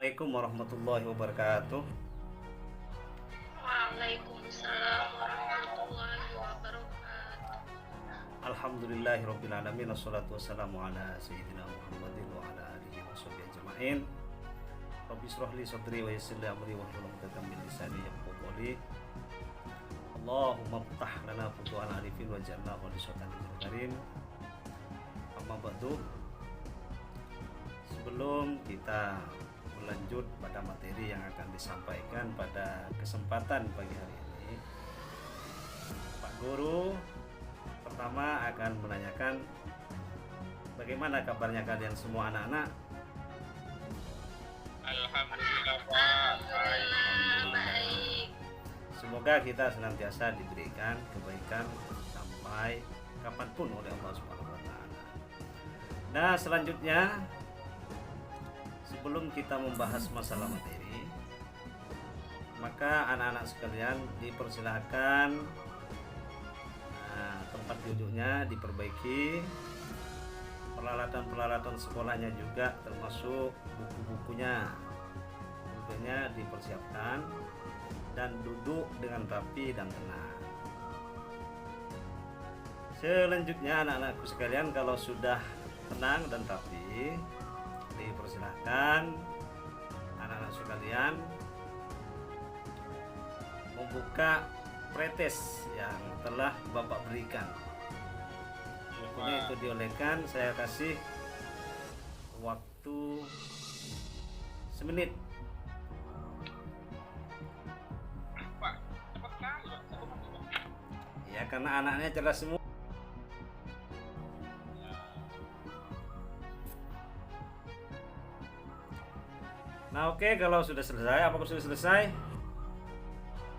Assalamualaikum warahmatullahi wabarakatuh. Waalaikumsalam warahmatullahi wabarakatuh. Alhamdulillahirabbil alamin wassalatu wassalamu ala sayyidina Muhammadin wa ala alihi washabbihi ajmain. Rabbi shrah li sadri wa yassir li amri wahlul 'uqdatam min lisani yafqahu qawli. Allahumma ftah lana futuhan arifin waj'alna khalisatan lil karim. Amma ba'du. Sebelum kita lanjut pada materi yang akan disampaikan pada kesempatan pagi hari ini, Pak Guru pertama akan menanyakan bagaimana kabarnya kalian semua anak-anak. Alhamdulillah Pak. Alhamdulillah baik. Semoga kita senantiasa diberikan kebaikan sampai kapanpun oleh Allah Subhanahu wa taala. Nah, selanjutnya sebelum kita membahas masalah materi, maka anak-anak sekalian dipersilahkan tempat duduknya diperbaiki, peralatan-peralatan sekolahnya juga termasuk buku-bukunya dipersiapkan dan duduk dengan rapi dan tenang. Selanjutnya anak-anakku sekalian, kalau sudah tenang dan rapi, dipersilahkan anak-anak sekalian membuka pretes yang telah Bapak berikan. Bukunya itu diolekan, saya kasih waktu semenit. Pak, cepat kali Pak. Ya, karena anaknya cerdas semua. Nah, oke, kalau sudah selesai, apakah sudah selesai?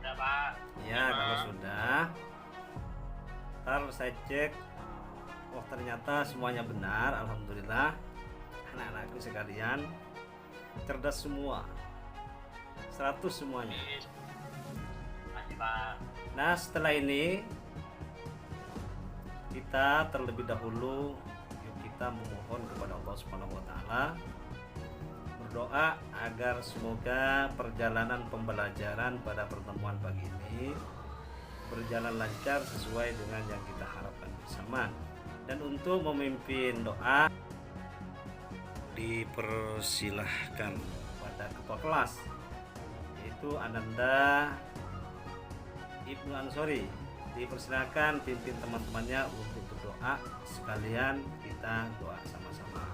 Udah Pak. Ya, kalau sudah, ntar saya cek. Oh, ternyata semuanya benar, alhamdulillah. Anak-anakku sekalian cerdas semua, 100 semuanya. Masih Pak. Nah, setelah ini kita terlebih dahulu yuk kita memohon kepada Allah Subhanahu wa taala, berdoa agar semoga perjalanan pembelajaran pada pertemuan pagi ini berjalan lancar sesuai dengan yang kita harapkan bersama. Dan untuk memimpin doa dipersilahkan pada ketua kelas, yaitu Ananda Ibnu Ansori. Dipersilahkan pimpin teman-temannya untuk berdoa, sekalian kita doa sama-sama.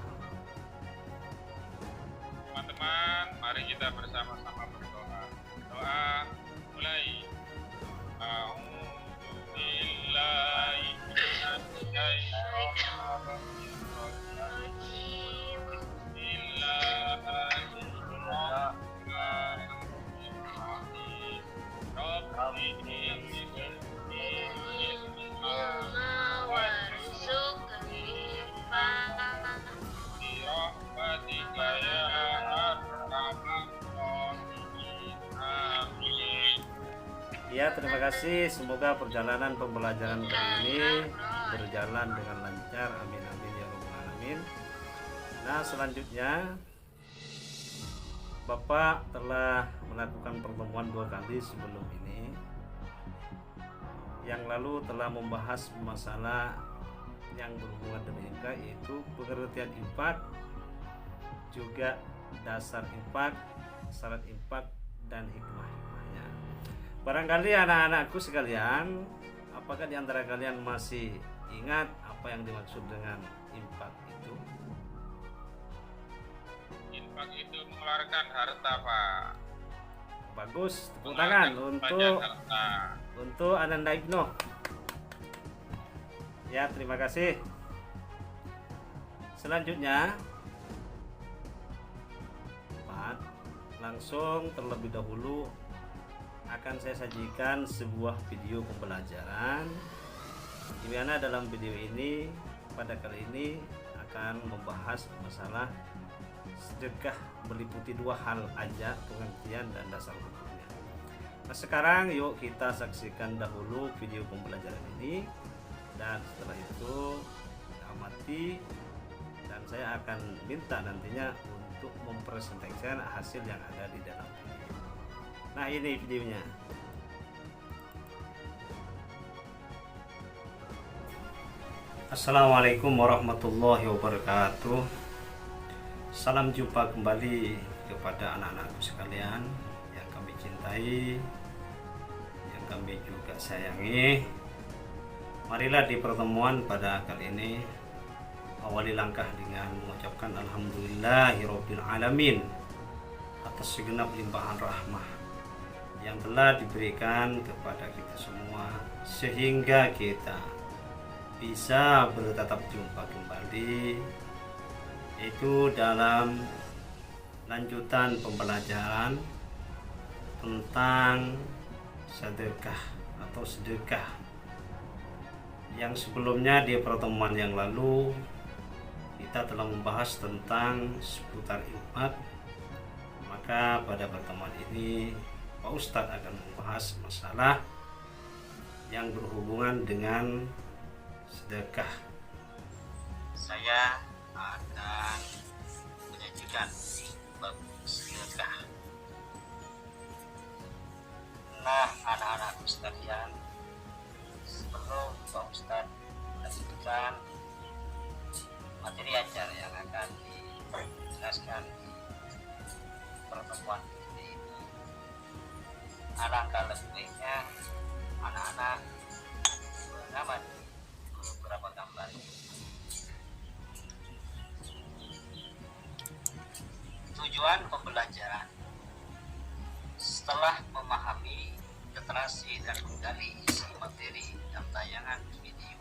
Teman-teman, mari kita bersama-sama berdoa. Doa mulai. A'udzubillahi minasyaitonirrajim. Bismillahirrahmanirrahim. Rabbi birahmatika ya arhamar rahimin. Amin. Ya, terima kasih. Semoga perjalanan pembelajaran kali ini berjalan dengan lancar. Amin amin ya rabbal alamin. Nah, selanjutnya Bapak telah melakukan pertemuan 2 kali sebelum ini. Yang lalu telah membahas masalah yang berhubungan dengan infak, yaitu pengertian infak, juga dasar infak, syarat infak, dan hikmah-hikmahnya. Barangkali anak-anakku sekalian, apakah di antara kalian masih ingat apa yang dimaksud dengan infak itu? Infak itu mengeluarkan harta Pak. Bagus, tepuk tangan Banyak untuk harta. Ananda Ibnu. Ya, terima kasih. Selanjutnya, Pak, langsung terlebih dahulu akan saya sajikan sebuah video pembelajaran, di mana dalam video ini pada kali ini akan membahas masalah sedekah meliputi 2 hal aja, pengertian dan dasar hukumnya. Nah, sekarang yuk kita saksikan dahulu video pembelajaran ini, dan setelah itu amati, dan saya akan minta nantinya untuk mempresentasikan hasil yang ada di dalam video. Nah, ini videonya. Assalamualaikum warahmatullahi wabarakatuh. Salam jumpa kembali kepada anak-anakku sekalian yang kami cintai, yang kami juga sayangi. Marilah di pertemuan pada kali ini awali langkah dengan mengucapkan alhamdulillahirabbil alamin atas segenap limpahan rahmah yang telah diberikan kepada kita semua, sehingga kita bisa bertatap jumpa kembali, itu dalam lanjutan pembelajaran tentang sedekah atau sedekah yang sebelumnya. Di pertemuan yang lalu kita telah membahas tentang seputar infak, maka pada pertemuan ini Pak Ustadz akan membahas masalah yang berhubungan dengan sedekah. Saya akan menyajikan bab sedekah. Nah, anak-anakku sekalian, sebelum Pak Ustadz lanjutkan materi ajar yang akan dijelaskan di pertemuan ini, alangkah lebihnya anak-anak mengamati beberapa gambar. Tujuan pembelajaran setelah memahami literasi dan menggali isi materi dan tayangan video,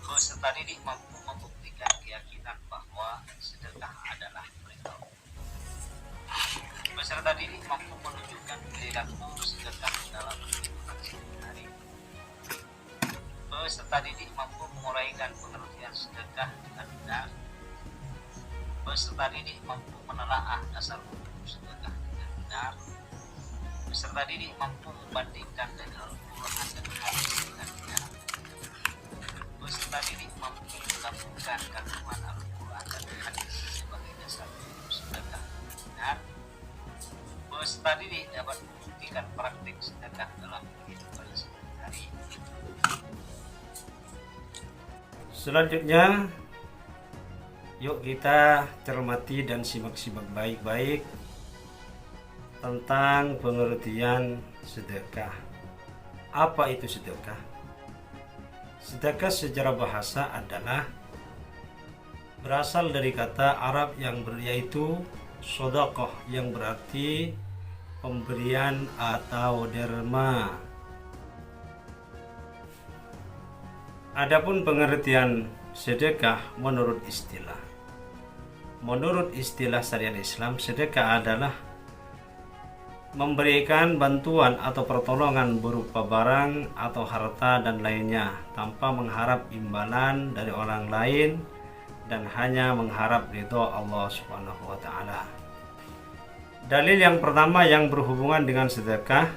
peserta didik mampu membuktikan keyakinan bahwa sedekah adalah perintah. Peserta didik mampu menunjukkan perilaku sedekah dalam kehidupan sehari-hari. Peserta didik mampu menguraikan pengertian sedekah dengan benar. Peserta didik mampu menelaah dasar hukum sedekah dengan benar. Peserta didik mampu membandingkan dari Al-Quran dan hadis dengan benar. Peserta didik mampu melakukan kandungan Al-Quran dan hadis sebagai dasar hukum sedekah dengan benar. Peserta didik dapat membuktikan praktik sedekah dalam kehidupan sehari-hari. Selanjutnya, yuk kita cermati dan simak-simak baik-baik tentang pengertian sedekah. Apa itu sedekah? Sedekah secara bahasa adalah berasal dari kata Arab yaitu shadaqah, yang berarti pemberian atau derma. Adapun pengertian sedekah menurut istilah syariat Islam, sedekah adalah memberikan bantuan atau pertolongan berupa barang atau harta dan lainnya tanpa mengharap imbalan dari orang lain dan hanya mengharap ridho Allah Subhanahu wa taala. Dalil yang pertama yang berhubungan dengan sedekah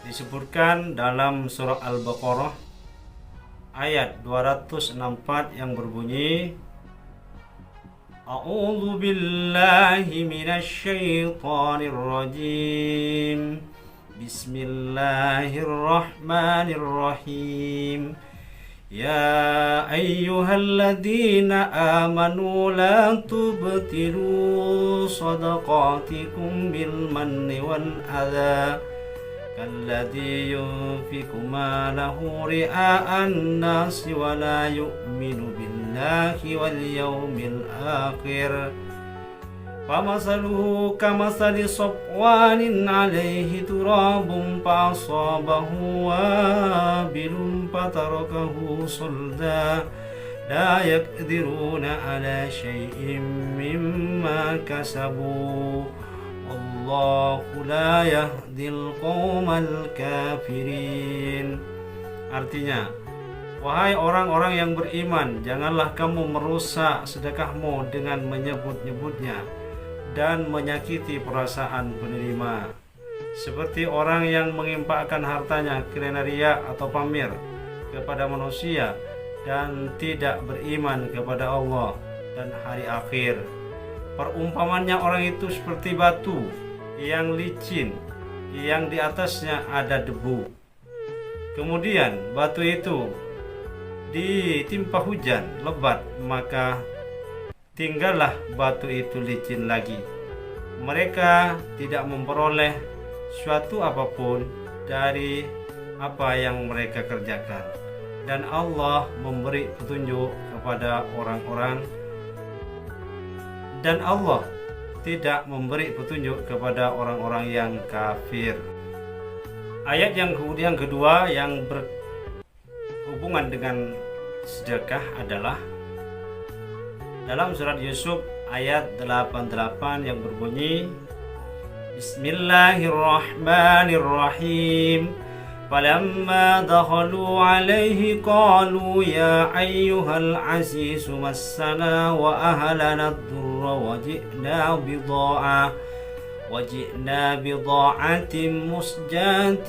disebutkan dalam surah Al-Baqarah ayat 264 yang berbunyi, A'udzu billahi minasy syaithanir rajim. Bismillahirrahmanirrahim. Ya ayyuhalladzina amanu la tubtilu shadaqatikum bil manni wal adha كالذي ينفق ماله رئاء الناس ولا يؤمن بالله واليوم الآخر فمثله كمثل صفوان عليه تراب فأصابه وابل فتركه صلدا لا يقدرون على شيء مما كسبوا Wallahu la yahdil qaumal kafirin. Artinya, wahai orang-orang yang beriman, janganlah kamu merusak sedekahmu dengan menyebut-nyebutnya dan menyakiti perasaan penerima, seperti orang yang mengimpakkan hartanya karena riya atau pamer kepada manusia dan tidak beriman kepada Allah dan hari akhir. Perumpamannya orang itu seperti batu yang licin, yang di atasnya ada debu. Kemudian batu itu ditimpa hujan lebat, maka tinggallah batu itu licin lagi. Mereka tidak memperoleh suatu apapun dari apa yang mereka kerjakan. Dan Allah memberi petunjuk kepada orang-orang, dan Allah tidak memberi petunjuk kepada orang-orang yang kafir. Ayat yang kemudian kedua yang berhubungan dengan sedekah adalah dalam surat Yusuf ayat 88 yang berbunyi, Bismillahirrahmanirrahim. Falamma dakhalu alaihi qalu ya ayyuhal aziz massana wa ahlana ad-durra وجئنا بضاعة مسجاة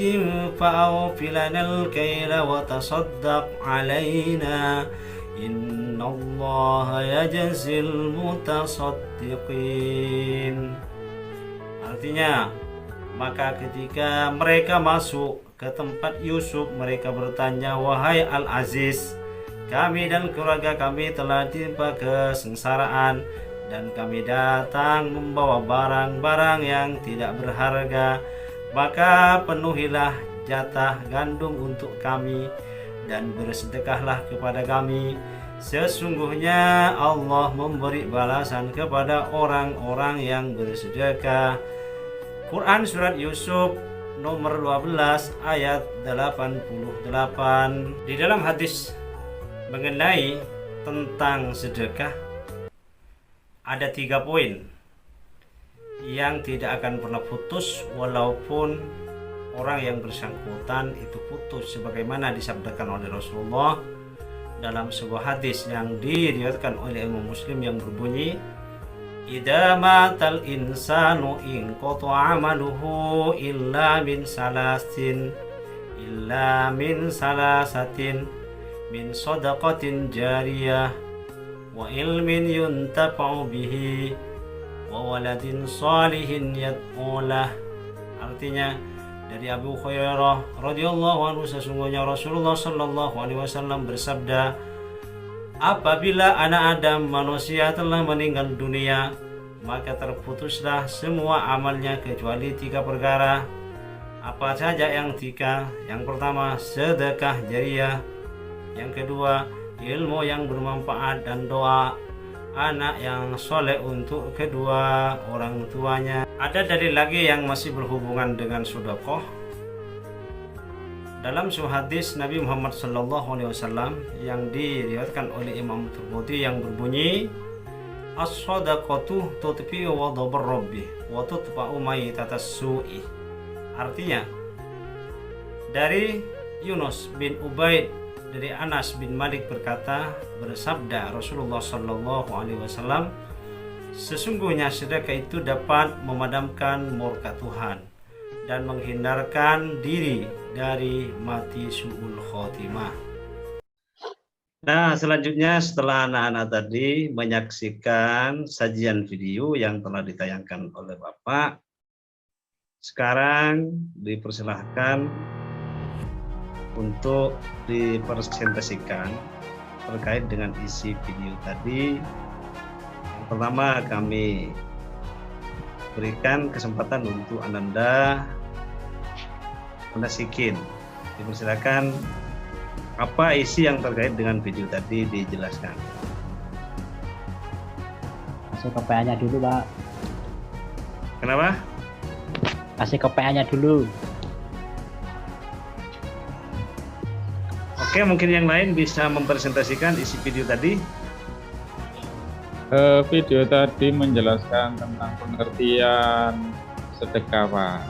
فأوف لنا الكيل وتصدق علينا إن الله يجزي المتصدقين. Artinya, maka ketika mereka masuk ke tempat Yusuf, mereka bertanya, wahai Al-Aziz, kami dan keluarga kami telah ditimpa kesengsaraan, dan kami datang membawa barang-barang yang tidak berharga, maka penuhilah jatah gandum untuk kami dan bersedekahlah kepada kami. Sesungguhnya Allah memberi balasan kepada orang-orang yang bersedekah. Quran Surat Yusuf nomor 12 ayat 88. Di dalam hadis mengenai tentang sedekah ada 3 poin yang tidak akan pernah putus walaupun orang yang bersangkutan itu putus, sebagaimana disabdakan oleh Rasulullah dalam sebuah hadis yang diriwayatkan oleh Imam Muslim yang berbunyi, idza matal insanu in qata'a amaluhu illa min salasatin min shadaqatin jariyah wa ilmin yuntafa'u bihi wa waladin salihin yad'ulah. Artinya, dari Abu Hurairah radhiyallahu anhu, sesungguhnya Rasulullah sallallahu alaihi wasallam bersabda, apabila anak Adam manusia telah meninggal dunia, maka terputuslah semua amalnya kecuali 3 perkara. Apa saja yang 3? Yang pertama, sedekah jariyah. Yang kedua, ilmu yang bermanfaat, dan doa anak yang soleh untuk kedua orang tuanya. Ada dalil lagi yang masih berhubungan dengan sedekah. Dalam sebuah hadis Nabi Muhammad SAW yang diriwayatkan oleh Imam Tirmidzi yang berbunyi, as-sadaqatu tutfi'u ghadabar rabbi wa tutfa'u maitatas su'i. Artinya, dari Yunus bin Ubaid dari Anas bin Malik berkata, bersabda Rasulullah sallallahu alaihi wasallam, sesungguhnya sedekah itu dapat memadamkan murka Tuhan dan menghindarkan diri dari mati su'ul khotimah. Nah, selanjutnya setelah anak-anak tadi menyaksikan sajian video yang telah ditayangkan oleh Bapak, sekarang dipersilahkan untuk dipresentasikan terkait dengan isi video tadi. Yang pertama, kami berikan kesempatan untuk Ananda Sikin. Dipersilakan, apa isi yang terkait dengan video tadi dijelaskan. Kasih ke PA-nya dulu, Pak. Kenapa? Kasih ke PA-nya dulu. Oke, mungkin yang lain bisa mempresentasikan isi video tadi. Video tadi menjelaskan tentang pengertian sedekah, Pak.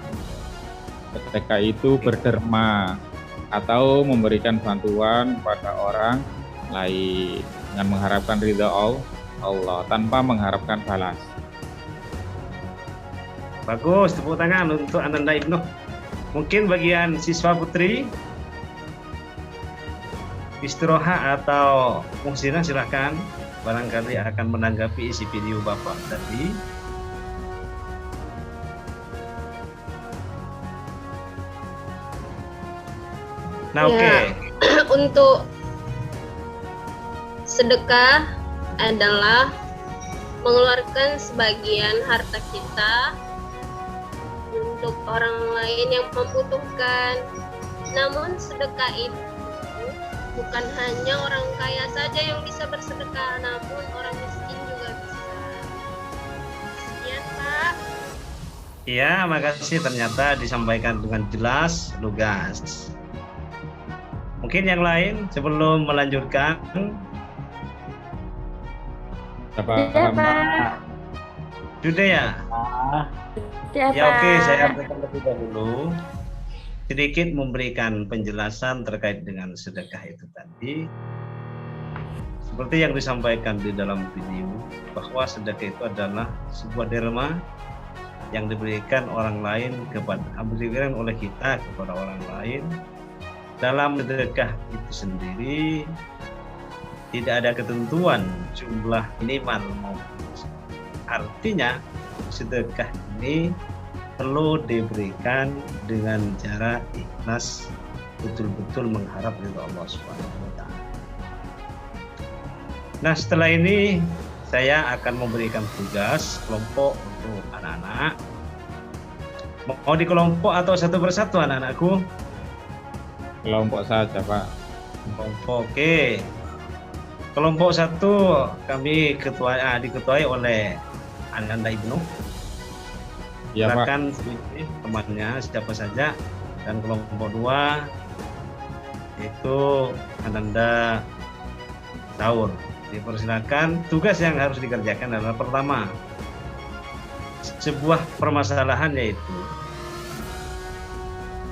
Sedekah itu berderma atau memberikan bantuan pada orang lain dengan mengharapkan ridha Allah tanpa mengharapkan balas. Bagus, tepuk tangan untuk Ananda Ibnu. Mungkin bagian siswa putri Istroha atau Muhsinah, silahkan barangkali akan menanggapi isi video Bapak tadi. Nah, Ya. oke. Untuk sedekah adalah mengeluarkan sebagian harta kita untuk orang lain yang membutuhkan. Namun sedekah itu bukan hanya orang kaya saja yang bisa bersedekah, namun orang miskin juga bisa. Sekian, Pak. Iya, makasih, ternyata disampaikan dengan jelas, lugas. Mungkin yang lain sebelum melanjutkan. Dapat Iya, Pak. Sudah ya? Ah, Ya, Ya, oke, Pak. saya akan lebih dahulu sedikit memberikan penjelasan terkait dengan sedekah itu tadi. Seperti yang disampaikan di dalam video, bahwa sedekah itu adalah sebuah derma yang diberikan orang lain diberikan oleh kita kepada orang lain. Dalam sedekah itu sendiri tidak ada ketentuan jumlah minimal maupun maksimal. Artinya sedekah ini perlu diberikan dengan cara ikhlas, betul-betul mengharap ridho Allah Subhanahu wa taala. Nah, setelah ini saya akan memberikan tugas kelompok untuk anak-anak. Mau di kelompok atau satu persatu anak-anakku? kelompok saja, Pak. Kelompok, oke. Kelompok 1 kami diketuai oleh Ananda Ibnu. Iya, Pak. Silakan pilih temannya siapa saja. Dan kelompok 2 itu Ananda Saur. Dipersilakan. Tugas yang harus dikerjakan adalah pertama, sebuah permasalahan, yaitu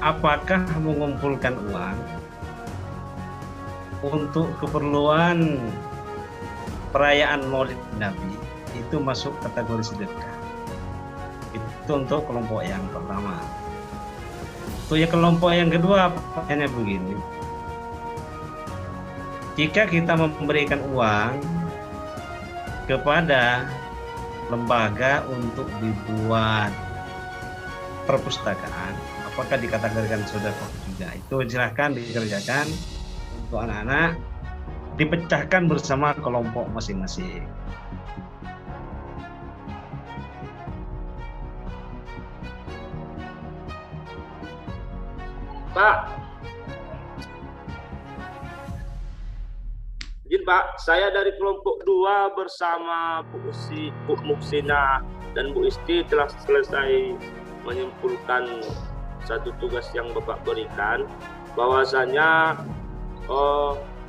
apakah mengumpulkan uang untuk keperluan perayaan Maulid Nabi itu masuk kategori sedekah. Itu untuk kelompok yang pertama. Untuk yang kelompok yang kedua, pertanyaannya begini: jika kita memberikan uang kepada lembaga untuk dibuat perpustakaan, apakah dikategorikan sedekah juga? Itu silahkan dikerjakan untuk anak-anak, dipecahkan bersama kelompok masing-masing. Pak, izin Pak, saya dari kelompok 2 bersama Bu Muksina dan Bu Isti telah selesai menyimpulkan satu tugas yang Bapak berikan, bahwasanya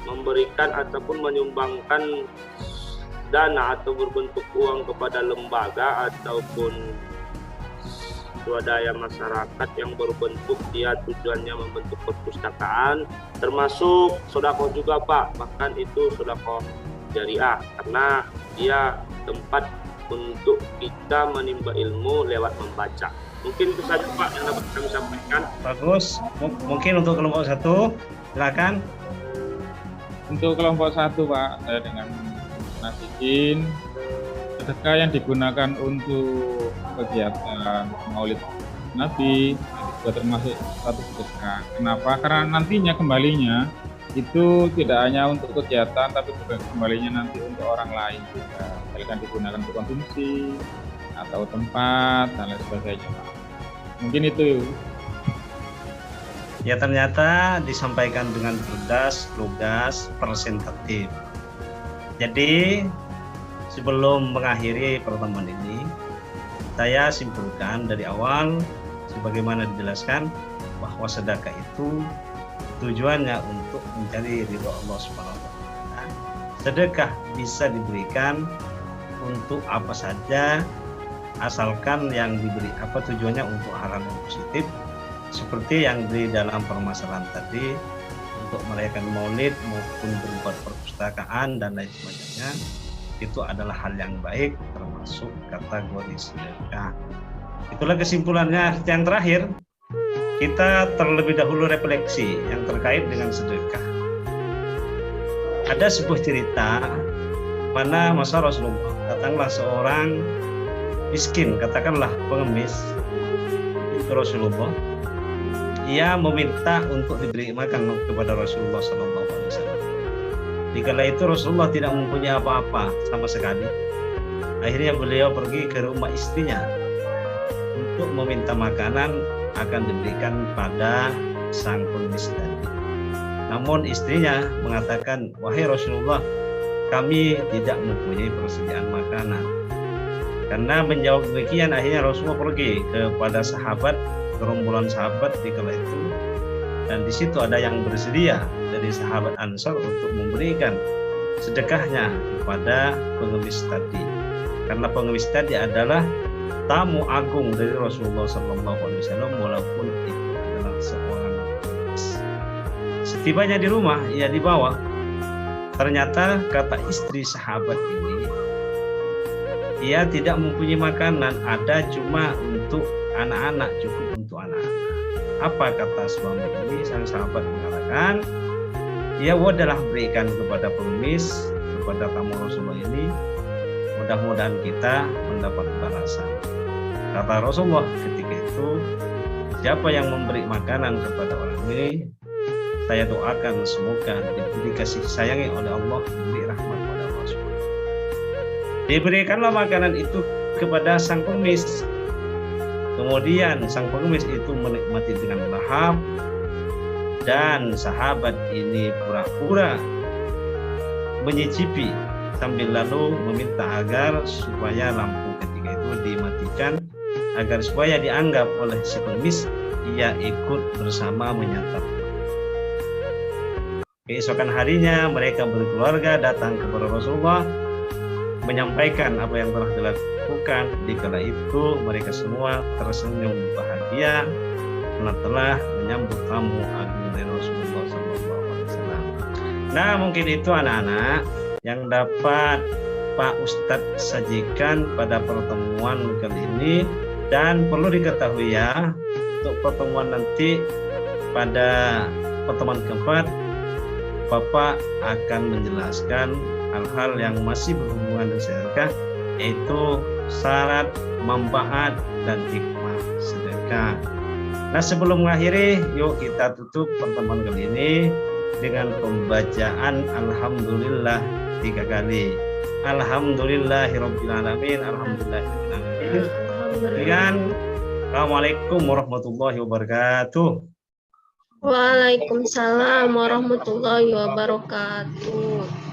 memberikan ataupun menyumbangkan dana atau berbentuk uang kepada lembaga ataupun swadaya masyarakat yang berbentuk dia tujuannya membentuk perpustakaan, termasuk sodako juga Pak, bahkan itu sodako jariah karena dia tempat untuk kita menimba ilmu lewat membaca. Mungkin itu saja Pak yang dapat kami sampaikan. Bagus. Mungkin untuk kelompok 1 silakan. Untuk kelompok 1, Pak, saya dengan nasihin sedekah yang digunakan untuk kegiatan Maulid Nabi juga termasuk satu sedekah. Kenapa? Karena nantinya kembalinya itu tidak hanya untuk kegiatan, tapi juga kembalinya nanti untuk orang lain juga. Misalkan digunakan untuk konsumsi atau tempat dan lain sebagainya. Mungkin itu. Ya, ternyata disampaikan dengan cerdas, lugas, presentatif. Jadi sebelum mengakhiri pertemuan ini, saya simpulkan dari awal sebagaimana dijelaskan bahwa sedekah itu tujuannya untuk mencari ridho Allah Subhanahu wa taala. Sedekah bisa diberikan untuk apa saja asalkan yang diberi tujuannya untuk hal-hal yang positif, seperti yang di dalam permasalahan tadi untuk merayakan Maulid maupun berbuat perpustakaan dan lain sebagainya. Itu adalah hal yang baik, termasuk kategori sedekah. Itulah kesimpulannya. Yang terakhir, kita terlebih dahulu refleksi yang terkait dengan sedekah. Ada sebuah cerita pada masa Rasulullah datanglah seorang miskin, katakanlah pengemis ke Rasulullah. Ia meminta untuk diberi makan kepada Rasulullah SAW. Dikala itu Rasulullah tidak mempunyai apa-apa sama sekali. Akhirnya beliau pergi ke rumah istrinya untuk meminta makanan akan diberikan pada sang pengemis tadi. Namun istrinya mengatakan, wahai Rasulullah, kami tidak mempunyai persediaan makanan. Karena menjawab demikian, akhirnya Rasulullah pergi kepada sahabat, gerombolan sahabat di kala itu, dan di situ ada yang bersedia dari sahabat Ansar untuk memberikan sedekahnya kepada pengemis tadi. Karena pengemis tadi adalah tamu agung dari Rasulullah SAW, walaupun itu adalah seorang pengemis. Setibanya di rumah, ia dibawa. Ternyata kata istri sahabat ini, ia tidak mempunyai makanan, ada cuma untuk anak-anak, cukup untuk anak-anak. Apa kata suami ini? Sang sahabat mengatakan, ya wadahlah berikan kepada pengemis, kepada tamu Rasulullah ini, mudah-mudahan kita mendapat balasan. Kata Rasulullah ketika itu, siapa yang memberi makanan kepada orang ini, saya doakan semoga diberi kasih sayangi oleh Allah, diberi rahmat pada Allah SWT. Diberikanlah makanan itu kepada sang pengemis. Kemudian sang pengemis itu menikmati dengan lahap, dan sahabat ini pura-pura menyicipi sambil lalu meminta agar supaya lampu ketika itu dimatikan, agar supaya dianggap oleh si pengemis ia ikut bersama menyantap. Keesokan harinya mereka berkeluarga datang kepada Rasulullah menyampaikan apa yang telah dilakukan. Di kala itu mereka semua tersenyum bahagia karena telah menyambut tamu agung dari Rasulullah SAW. Nah, mungkin itu anak-anak yang dapat Pak Ustadz sajikan pada pertemuan kali ini, dan perlu diketahui ya, untuk pertemuan nanti pada pertemuan keempat Bapak akan menjelaskan hal-hal yang masih berhubungan dengan sedekah, yaitu syarat, manfaat, dan hikmah sedekah. Nah, sebelum mengakhiri, yuk kita tutup pertemuan kali ini dengan pembacaan Alhamdulillah 3 kali. Alhamdulillahirrabbilalamin, alhamdulillahirrabbilalamin. Dengan Assalamualaikum warahmatullahi wabarakatuh. Waalaikumsalam warahmatullahi wabarakatuh.